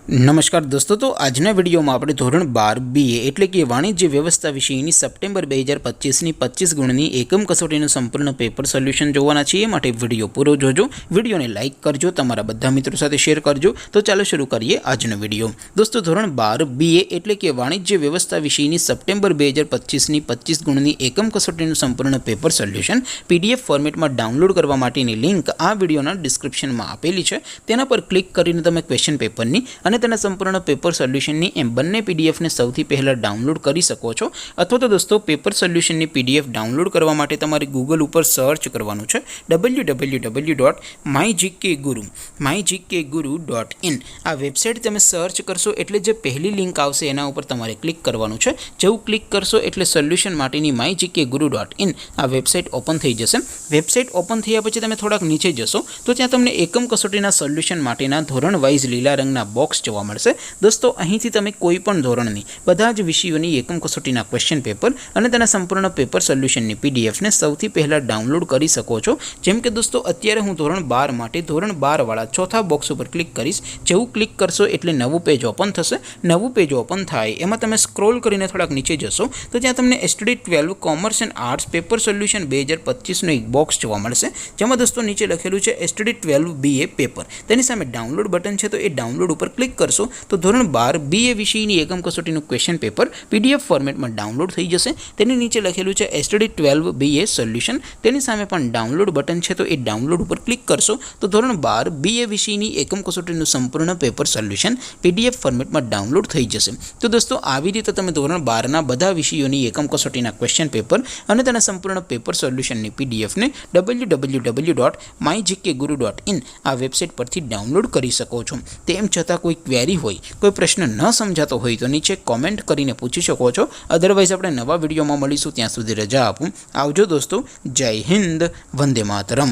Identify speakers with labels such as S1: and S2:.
S1: नमस्कार दोस्तों, तो आजना विडियो में આપણે ધોરણ 12 BA એટલે કે વાણિજ્ય વ્યવસ્થા વિષયની સપ્ટેમ્બર 2025 ની 25 ગુણની એકમ કસોટીનું સંપૂર્ણ પેપર સોલ્યુશન જોવાના છીએ। માટે વિડિયો પૂરો જોજો, વિડિયોને લાઈક કરજો, તમારા બધા મિત્રો સાથે શેર કરજો। તો ચાલો શરૂ કરીએ આજનો વિડિયો। દોસ્તો, ધોરણ 12 BA એટલે કે વાણિજ્ય વ્યવસ્થા વિષયની સપ્ટેમ્બર 2025 ની 25 ગુણની એકમ કસોટીનું સંપૂર્ણ પેપર સોલ્યુશન PDF ફોર્મેટમાં ડાઉનલોડ કરવા માટેની લિંક આ વિડિયોના ડિસ્ક્રિપ્શનમાં આપેલી છે। તેના પર ક્લિક કરીને તમે ક્વેશ્ચન પેપરની અને તેના સંપૂર્ણ પેપર સોલ્યુશનની એમ બંને PDF ને સૌથી પહેલા ડાઉનલોડ કરી શકો છો। અથવા તો દોસ્તો, પેપર સોલ્યુશનની PDF ડાઉનલોડ કરવા માટે તમારે ગૂગલ ઉપર સર્ચ કરવાનું છે www.mygkguru.in। આ વેબસાઇટ તમે સર્ચ કરશો એટલે જે પહેલી લિંક આવશે એના ઉપર તમારે ક્લિક કરવાનું છે। જેવું ક્લિક કરશો એટલે સોલ્યુશન માટેની mygkguru.in આ વેબસાઇટ ઓપન થઈ જશે। વેબસાઇટ ઓપન થયા પછી તમે થોડાક નીચે જશો તો ત્યાં તમને એકમ કસોટીના સોલ્યુશન માટેના ધોરણ વાઇઝ લીલા રંગના બોક્સ જોવા મળશે। દોસ્તો, અહીંથી તમે કોઈ પણ ધોરણની બધા જ વિષયોની એકમ કસોટીના ક્વેશ્ચન પેપર અને તેના સંપૂર્ણ પેપર સોલ્યુશનની PDF ને સૌથી પહેલા ડાઉનલોડ કરી શકો છો। જેમ કે દોસ્તો, અત્યારે હું ધોરણ 12 માટે ધોરણ 12 વાળા ચોથા બોક્સ ઉપર ક્લિક કરીશ। જેવું ક્લિક કરશો એટલે નવું પેજ ઓપન થશે। નવું પેજ ઓપન થાય એમાં તમે સ્ક્રોલ કરીને થોડાક નીચે જશો તો ત્યાં તમને STD 12 commerce and arts paper solution 2025 નો એક બોક્સ જોવા મળશે। જેમાં દોસ્તો નીચે લખેલું છે STD 12 BA પેપર। તેની સામે ડાઉનલોડ બટન છે, તો એ ડાઉનલોડ ઉપર ક્લિક કરશો તો ધોરણ 12 BA વિષયની એકમ કસોટીનું ક્વેશ્ચન પેપર PDF ફોર્મેટમાં ડાઉનલોડ થઈ જશે। તેની નીચે લખેલું છે STD 12 BA સોલ્યુશન। તેની સામે પણ ડાઉનલોડ બટન છે, તો એ ડાઉનલોડ ઉપર ક્લિક કરશો તો ધોરણ 12 BA વિષયની એકમ કસોટીનું સંપૂર્ણ પેપર સોલ્યુશન PDF ફોર્મેટમાં ડાઉનલોડ થઈ જશે। તો દોસ્તો, આવી રીતે તમે ધોરણ 12ના બધા વિષયોની એકમ કસોટીના ક્વેશ્ચન પેપર અને તેના સંપૂર્ણ પેપર સોલ્યુશનની PDF ને www.mygkguru.in આ વેબસાઇટ પરથી ડાઉનલોડ કરી શકો છો। તેમ છતાં કોઈ ક્વેરી હોય, કોઈ પ્રશ્ન ન સમજાતો હોય તો નીચે કોમેન્ટ કરીને પૂછી શકો છો। અધરવાઇઝ આપણે નવા વિડીયોમાં મળીશું, ત્યાં સુધી રજા આપું। આવજો દોસ્તો, જય હિન્દ, વંદે માતરમ।